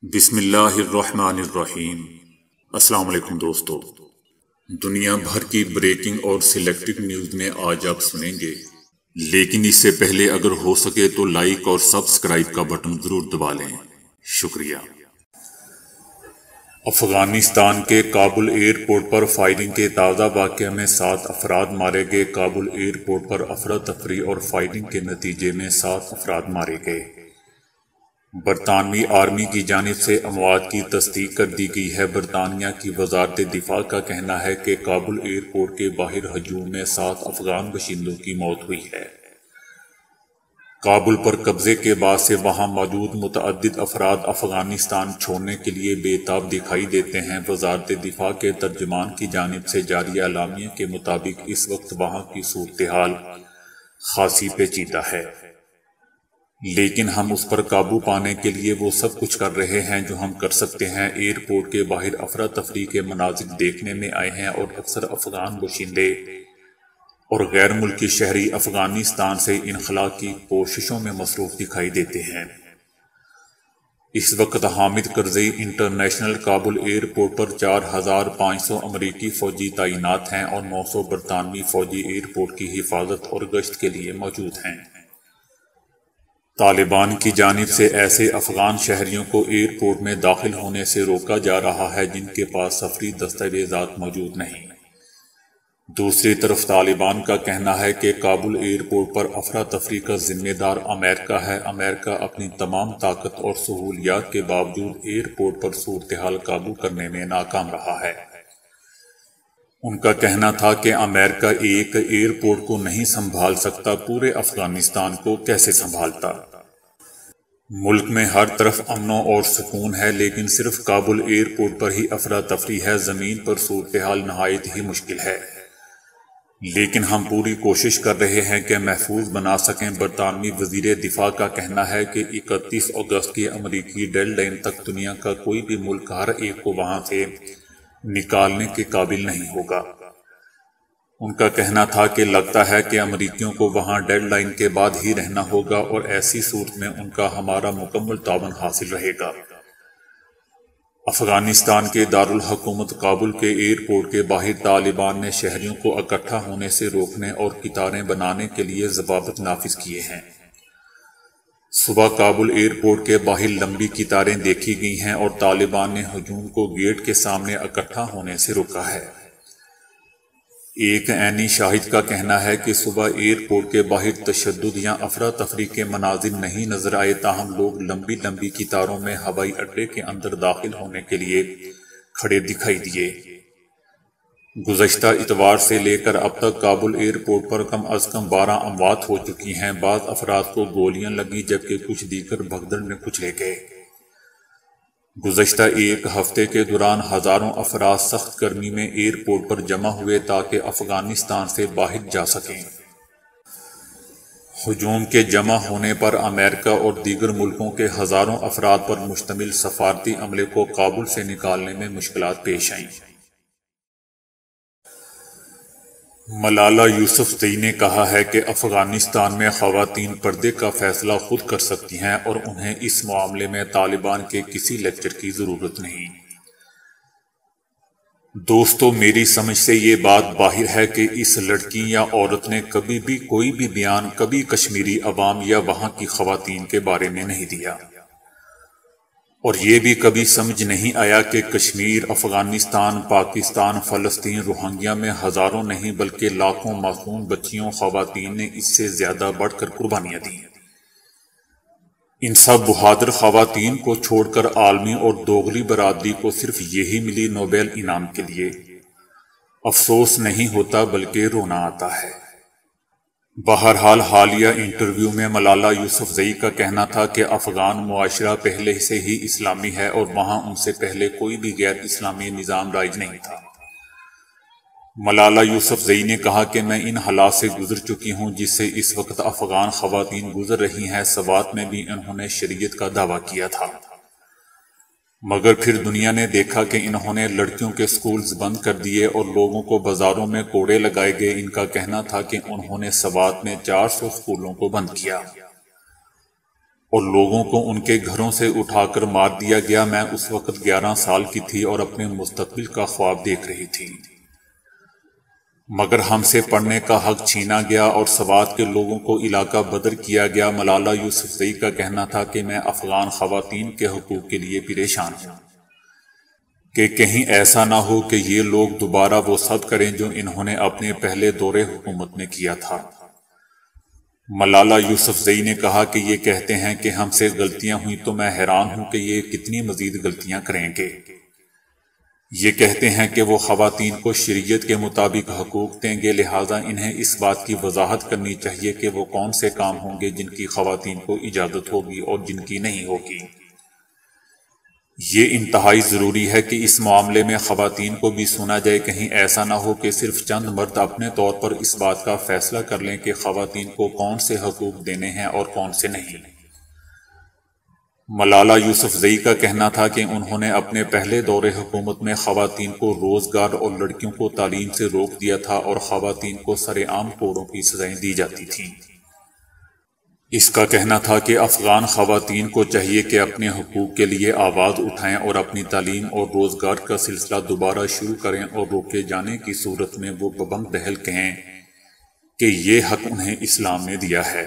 بسم اللہ الرحمن الرحیم۔ السلام علیکم دوستو، دنیا بھر کی بریکنگ اور سلیکٹڈ نیوز میں آج آپ سنیں گے، لیکن اس سے پہلے اگر ہو سکے تو لائک اور سبسکرائب کا بٹن ضرور دبا لیں، شکریہ۔ افغانستان کے کابل ایئرپورٹ پر فائرنگ کے تازہ واقعہ میں 7 افراد مارے گئے۔ کابل ایئرپورٹ پر افراتفری اور فائرنگ کے نتیجے میں 7 افراد مارے گئے۔ برطانوی آرمی کی جانب سے اموات کی تصدیق کر دی گئی ہے۔ برطانیہ کی وزارت دفاع کا کہنا ہے کہ کابل ایئرپورٹ کے باہر ہجوم میں 7 افغان باشندوں کی موت ہوئی ہے۔ کابل پر قبضے کے بعد سے وہاں موجود متعدد افراد افغانستان چھوڑنے کے لیے بے تاب دکھائی دیتے ہیں۔ وزارت دفاع کے ترجمان کی جانب سے جاری اعلامیہ کے مطابق اس وقت وہاں کی صورتحال خاصی پیچیدہ ہے، لیکن ہم اس پر قابو پانے کے لیے وہ سب کچھ کر رہے ہیں جو ہم کر سکتے ہیں۔ ایئرپورٹ کے باہر افراتفری کے مناظر دیکھنے میں آئے ہیں اور اکثر افغان باشندے اور غیر ملکی شہری افغانستان سے انخلاء کی کوششوں میں مصروف دکھائی دیتے ہیں۔ اس وقت حامد کرزئی انٹرنیشنل کابل ایئرپورٹ پر 4500 امریکی فوجی تعینات ہیں اور 900 برطانوی فوجی ایئرپورٹ کی حفاظت اور گشت کے لیے موجود ہیں۔ طالبان کی جانب سے ایسے افغان شہریوں کو ایئرپورٹ میں داخل ہونے سے روکا جا رہا ہے جن کے پاس سفری دستاویزات موجود نہیں۔ دوسری طرف طالبان کا کہنا ہے کہ کابل ایئرپورٹ پر افراتفری کا ذمہ دار امریکہ ہے۔ امریکہ اپنی تمام طاقت اور سہولیات کے باوجود ایئرپورٹ پر صورتحال قابو کرنے میں ناکام رہا ہے۔ ان کا کہنا تھا کہ امریکہ ایک ایئرپورٹ کو نہیں سنبھال سکتا، پورے افغانستان کو کیسے سنبھالتا؟ ملک میں ہر طرف امن اور سکون ہے، لیکن صرف کابل ایئرپورٹ پر ہی افراتفری ہے۔ زمین پر صورتحال نہایت ہی مشکل ہے، لیکن ہم پوری کوشش کر رہے ہیں کہ محفوظ بنا سکیں۔ برطانوی وزیر دفاع کا کہنا ہے کہ 31 اگست کی امریکی ڈیڈ لائن تک دنیا کا کوئی بھی ملک ہر ایک کو وہاں سے نکالنے کے قابل نہیں ہوگا۔ ان کا کہنا تھا کہ لگتا ہے کہ امریکیوں کو وہاں ڈیڈ لائن کے بعد ہی رہنا ہوگا اور ایسی صورت میں ان کا ہمارا مکمل تعاون حاصل رہے گا۔ افغانستان کے دارالحکومت کابل کے ایئرپورٹ کے باہر طالبان نے شہریوں کو اکٹھا ہونے سے روکنے اور قطاریں بنانے کے لیے ضوابط نافذ کیے ہیں۔ صبح کابل ایئرپورٹ کے باہر لمبی قطاریں دیکھی گئی ہیں اور طالبان نے ہجوم کو گیٹ کے سامنے اکٹھا ہونے سے روکا ہے۔ ایک عینی شاہد کا کہنا ہے کہ صبح ایئرپورٹ کے باہر تشدد یا افراتفری کے مناظر نہیں نظر آئے، تاہم لوگ لمبی لمبی قطاروں میں ہوائی اڈے کے اندر داخل ہونے کے لیے کھڑے دکھائی دیے۔ گزشتہ اتوار سے لے کر اب تک کابل ایئرپورٹ پر کم از کم 12 اموات ہو چکی ہیں۔ بعض افراد کو گولیاں لگیں جبکہ کچھ دیگر بھگدڑ میں کچلے گئے۔ گزشتہ ایک ہفتے کے دوران ہزاروں افراد سخت گرمی میں ایئرپورٹ پر جمع ہوئے تاکہ افغانستان سے باہر جا سکیں۔ ہجوم کے جمع ہونے پر امریکہ اور دیگر ملکوں کے ہزاروں افراد پر مشتمل سفارتی عملے کو کابل سے نکالنے میں مشکلات پیش آئیں۔ ملالہ یوسفزئی نے کہا ہے کہ افغانستان میں خواتین پردے کا فیصلہ خود کر سکتی ہیں اور انہیں اس معاملے میں طالبان کے کسی لیکچر کی ضرورت نہیں۔ دوستو، میری سمجھ سے یہ بات باہر ہے کہ اس لڑکی یا عورت نے کبھی بھی کوئی بھی بیان کبھی کشمیری عوام یا وہاں کی خواتین کے بارے میں نہیں دیا، اور یہ بھی کبھی سمجھ نہیں آیا کہ کشمیر، افغانستان، پاکستان، فلسطین، روہنگیا میں ہزاروں نہیں بلکہ لاکھوں معصوم بچیوں، خواتین نے اس سے زیادہ بڑھ کر قربانیاں دیں۔ ان سب بہادر خواتین کو چھوڑ کر عالمی اور دوغلی برادری کو صرف یہی ملی نوبیل انعام کے لیے۔ افسوس نہیں ہوتا بلکہ رونا آتا ہے۔ بہرحال حالیہ انٹرویو میں ملالہ یوسفزئی کا کہنا تھا کہ افغان معاشرہ پہلے سے ہی اسلامی ہے اور وہاں ان سے پہلے کوئی بھی غیر اسلامی نظام رائج نہیں تھا۔ ملالہ یوسفزئی نے کہا کہ میں ان حالات سے گزر چکی ہوں جس سے اس وقت افغان خواتین گزر رہی ہیں۔ سوات میں بھی انہوں نے شریعت کا دعویٰ کیا تھا، مگر پھر دنیا نے دیکھا کہ انہوں نے لڑکیوں کے سکولز بند کر دیے اور لوگوں کو بازاروں میں کوڑے لگائے گئے۔ ان کا کہنا تھا کہ انہوں نے سوات میں 400 سکولوں کو بند کیا اور لوگوں کو ان کے گھروں سے اٹھا کر مار دیا گیا۔ میں اس وقت 11 سال کی تھی اور اپنے مستقبل کا خواب دیکھ رہی تھی، مگر ہم سے پڑھنے کا حق چھینا گیا اور سوات کے لوگوں کو علاقہ بدر کیا گیا۔ ملالہ یوسفزئی کا کہنا تھا کہ میں افغان خواتین کے حقوق کے لیے پریشان ہوں کہ کہیں ایسا نہ ہو کہ یہ لوگ دوبارہ وہ سب کریں جو انہوں نے اپنے پہلے دور حکومت میں کیا تھا۔ ملالہ یوسفزئی نے کہا کہ یہ کہتے ہیں کہ ہم سے غلطیاں ہوئیں تو میں حیران ہوں کہ یہ کتنی مزید غلطیاں کریں گے۔ یہ کہتے ہیں کہ وہ خواتین کو شریعت کے مطابق حقوق دیں گے، لہٰذا انہیں اس بات کی وضاحت کرنی چاہیے کہ وہ کون سے کام ہوں گے جن کی خواتین کو اجازت ہوگی اور جن کی نہیں ہوگی۔ یہ انتہائی ضروری ہے کہ اس معاملے میں خواتین کو بھی سنا جائے، کہیں ایسا نہ ہو کہ صرف چند مرد اپنے طور پر اس بات کا فیصلہ کر لیں کہ خواتین کو کون سے حقوق دینے ہیں اور کون سے نہیں۔ ملالہ یوسفزئی کا کہنا تھا کہ انہوں نے اپنے پہلے دور حکومت میں خواتین کو روزگار اور لڑکیوں کو تعلیم سے روک دیا تھا اور خواتین کو سر عام کوڑوں کی سزائیں دی جاتی تھیں۔ اس کا کہنا تھا کہ افغان خواتین کو چاہیے کہ اپنے حقوق کے لیے آواز اٹھائیں اور اپنی تعلیم اور روزگار کا سلسلہ دوبارہ شروع کریں، اور روکے جانے کی صورت میں وہ ببنگ دہل کہیں کہ یہ حق انہیں اسلام نے دیا ہے۔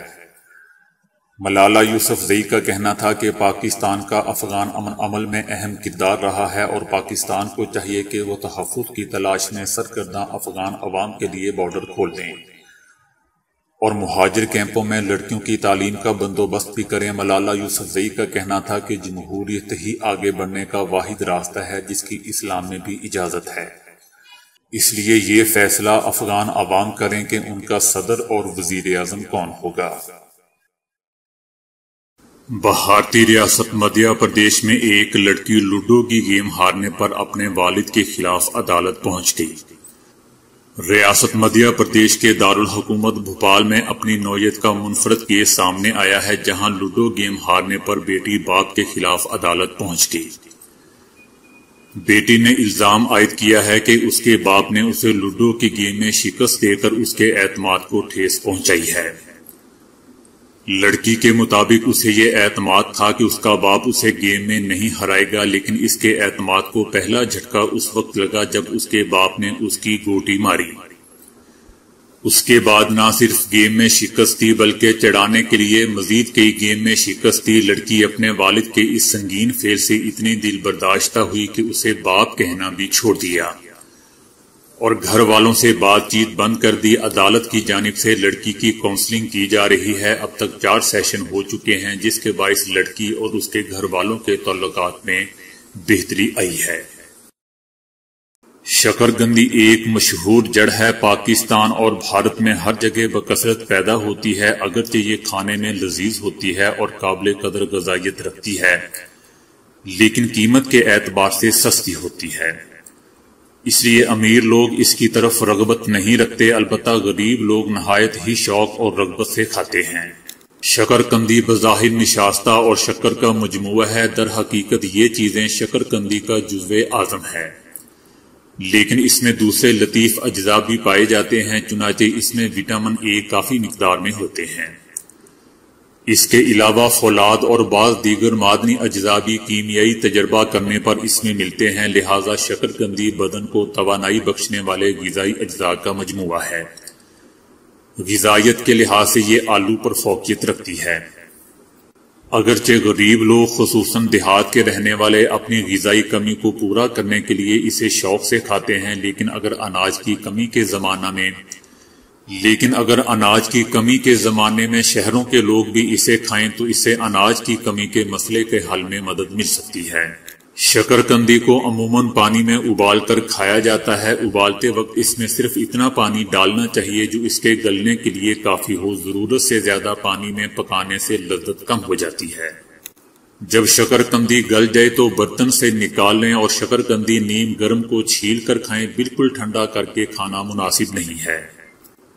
ملالہ یوسفزئی کا کہنا تھا کہ پاکستان کا افغان امن عمل میں اہم کردار رہا ہے اور پاکستان کو چاہیے کہ وہ تحفظ کی تلاش میں سرکردہ افغان عوام کے لیے بارڈر کھول دیں اور مہاجر کیمپوں میں لڑکیوں کی تعلیم کا بندوبست بھی کریں۔ ملالہ یوسفزئی کا کہنا تھا کہ جمہوریت ہی آگے بڑھنے کا واحد راستہ ہے جس کی اسلام میں بھی اجازت ہے، اس لیے یہ فیصلہ افغان عوام کریں کہ ان کا صدر اور وزیر اعظم کون ہوگا۔ بھارتی ریاست مدھیہ پردیش میں ایک لڑکی لوڈو کی گیم ہارنے پر اپنے والد کے خلاف عدالت پہنچ گئی۔ ریاست مدھیہ پردیش کے دارالحکومت بھوپال میں اپنی نوعیت کا منفرد کیس سامنے آیا ہے، جہاں لوڈو گیم ہارنے پر بیٹی باپ کے خلاف عدالت پہنچ گئی۔ بیٹی نے الزام عائد کیا ہے کہ اس کے باپ نے اسے لوڈو کی گیم میں شکست دے کر اس کے اعتماد کو ٹھیس پہنچائی ہے۔ لڑکی کے مطابق اسے یہ اعتماد تھا کہ اس کا باپ اسے گیم میں نہیں ہرائے گا، لیکن اس کے اعتماد کو پہلا جھٹکا اس وقت لگا جب اس کے باپ نے اس کی گوٹی ماری۔ اس کے بعد نہ صرف گیم میں شکست دی بلکہ چڑھانے کے لیے مزید کئی گیم میں شکست دی۔ لڑکی اپنے والد کے اس سنگین فعل سے اتنی دل برداشتہ ہوئی کہ اسے باپ کہنا بھی چھوڑ دیا اور گھر والوں سے بات چیت بند کر دی۔ عدالت کی جانب سے لڑکی کی کاؤنسلنگ کی جا رہی ہے۔ اب تک 4 سیشن ہو چکے ہیں، جس کے باعث لڑکی اور اس کے گھر والوں کے تعلقات میں بہتری آئی ہے۔ شکرقندی ایک مشہور جڑ ہے۔ پاکستان اور بھارت میں ہر جگہ بکثرت پیدا ہوتی ہے، اگرچہ یہ کھانے میں لذیذ ہوتی ہے اور قابل قدر غذائیت رکھتی ہے، لیکن قیمت کے اعتبار سے سستی ہوتی ہے، اس لیے امیر لوگ اس کی طرف رغبت نہیں رکھتے، البتہ غریب لوگ نہایت ہی شوق اور رغبت سے کھاتے ہیں۔ شکرقندی بظاہر نشاستہ اور شکر کا مجموعہ ہے، در حقیقت یہ چیزیں شکرقندی کا جزو اعظم ہے، لیکن اس میں دوسرے لطیف اجزاء بھی پائے جاتے ہیں، چنانچہ اس میں وٹامن اے کافی مقدار میں ہوتے ہیں۔ اس کے علاوہ فولاد اور بعض دیگر معدنی اجزاء بھی کیمیائی تجربہ کرنے پر اس میں ملتے ہیں، لہٰذا شکرقندی بدن کو توانائی بخشنے والے غذائی اجزاء کا مجموعہ ہے۔ غذائیت کے لحاظ سے یہ آلو پر فوقیت رکھتی ہے۔ اگرچہ غریب لوگ خصوصاً دیہات کے رہنے والے اپنی غذائی کمی کو پورا کرنے کے لیے اسے شوق سے کھاتے ہیں، لیکن اگر اناج کی کمی کے زمانے میں شہروں کے لوگ بھی اسے کھائیں تو اس سے اناج کی کمی کے مسئلے کے حل میں مدد مل سکتی ہے۔ شکرقندی کو عموماً پانی میں ابال کر کھایا جاتا ہے۔ ابالتے وقت اس میں صرف اتنا پانی ڈالنا چاہیے جو اس کے گلنے کے لیے کافی ہو، ضرورت سے زیادہ پانی میں پکانے سے لذت کم ہو جاتی ہے۔ جب شکرقندی گل جائے تو برتن سے نکال لیں اور شکرقندی نیم گرم کو چھیل کر کھائیں، بالکل ٹھنڈا کر کے کھانا مناسب نہیں ہے۔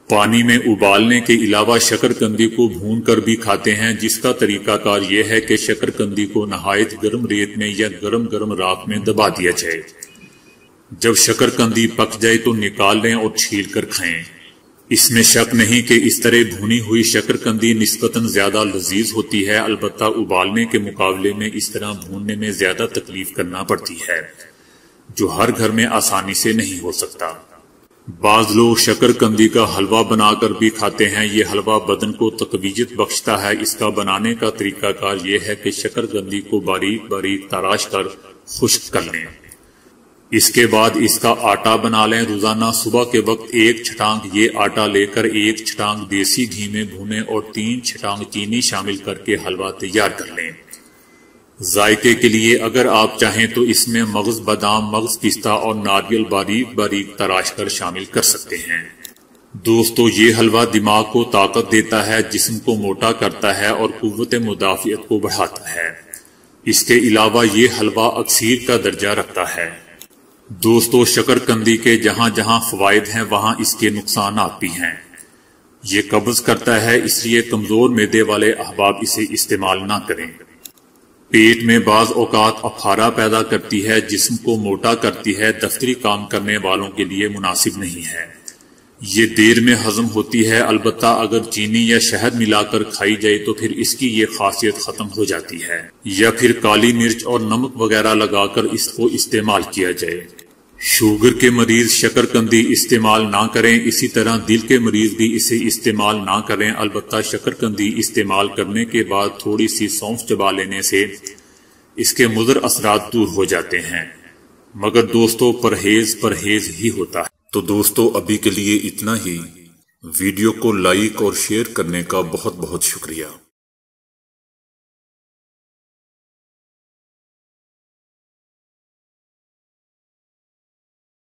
پانی میں ابالنے کے علاوہ شکرقندی کو بھون کر بھی کھاتے ہیں، جس کا طریقہ کار یہ ہے کہ شکرقندی کو نہایت گرم ریت میں یا گرم راکھ میں دبا دیا جائے۔ جب شکرقندی پک جائے تو نکال لیں اور چھیل کر کھائیں۔ اس میں شک نہیں کہ اس طرح بھونی ہوئی شکرقندی نسبتاً زیادہ لذیذ ہوتی ہے، البتہ ابالنے کے مقابلے میں اس طرح بھوننے میں زیادہ تکلیف کرنا پڑتی ہے، جو ہر گھر میں آسانی سے نہیں ہو سکتا۔ بعض لوگ شکرقندی کا حلوہ بنا کر بھی کھاتے ہیں۔ یہ حلوہ بدن کو تقویت بخشتا ہے۔ اس کا بنانے کا طریقہ کار یہ ہے کہ شکرقندی کو باریک باریک تراش کر خشک کر لیں۔ اس کے بعد اس کا آٹا بنا لیں۔ روزانہ صبح کے وقت 1 چھٹانک یہ آٹا لے کر 1 چھٹانک دیسی گھی میں بھونیں اور 3 چھٹانک چینی شامل کر کے حلوہ تیار کر لیں۔ ذائقے کے لیے اگر آپ چاہیں تو اس میں مغز بادام، مغز پستہ اور ناریل باریک باریک تراش کر شامل کر سکتے ہیں۔ دوستو، یہ حلوہ دماغ کو طاقت دیتا ہے، جسم کو موٹا کرتا ہے اور قوت مدافعت کو بڑھاتا ہے۔ اس کے علاوہ یہ حلوہ اکسیر کا درجہ رکھتا ہے۔ دوستو، شکرقندی کے جہاں جہاں فوائد ہیں وہاں اس کے نقصانات بھی ہیں۔ یہ قبض کرتا ہے، اس لیے کمزور معدے والے احباب اسے استعمال نہ کریں۔ پیٹ میں بعض اوقات افارہ پیدا کرتی ہے، جسم کو موٹا کرتی ہے، دفتری کام کرنے والوں کے لیے مناسب نہیں ہے۔ یہ دیر میں ہضم ہوتی ہے، البتہ اگر چینی یا شہد ملا کر کھائی جائے تو پھر اس کی یہ خاصیت ختم ہو جاتی ہے، یا پھر کالی مرچ اور نمک وغیرہ لگا کر اس کو استعمال کیا جائے۔ شوگر کے مریض شکرقندی استعمال نہ کریں، اسی طرح دل کے مریض بھی اسے استعمال نہ کریں، البتہ شکرقندی استعمال کرنے کے بعد تھوڑی سی سونف چبا لینے سے اس کے مضر اثرات دور ہو جاتے ہیں، مگر دوستو پرہیز ہی ہوتا ہے۔ تو دوستو، ابھی کے لیے اتنا ہی۔ ویڈیو کو لائک اور شیئر کرنے کا بہت بہت شکریہ۔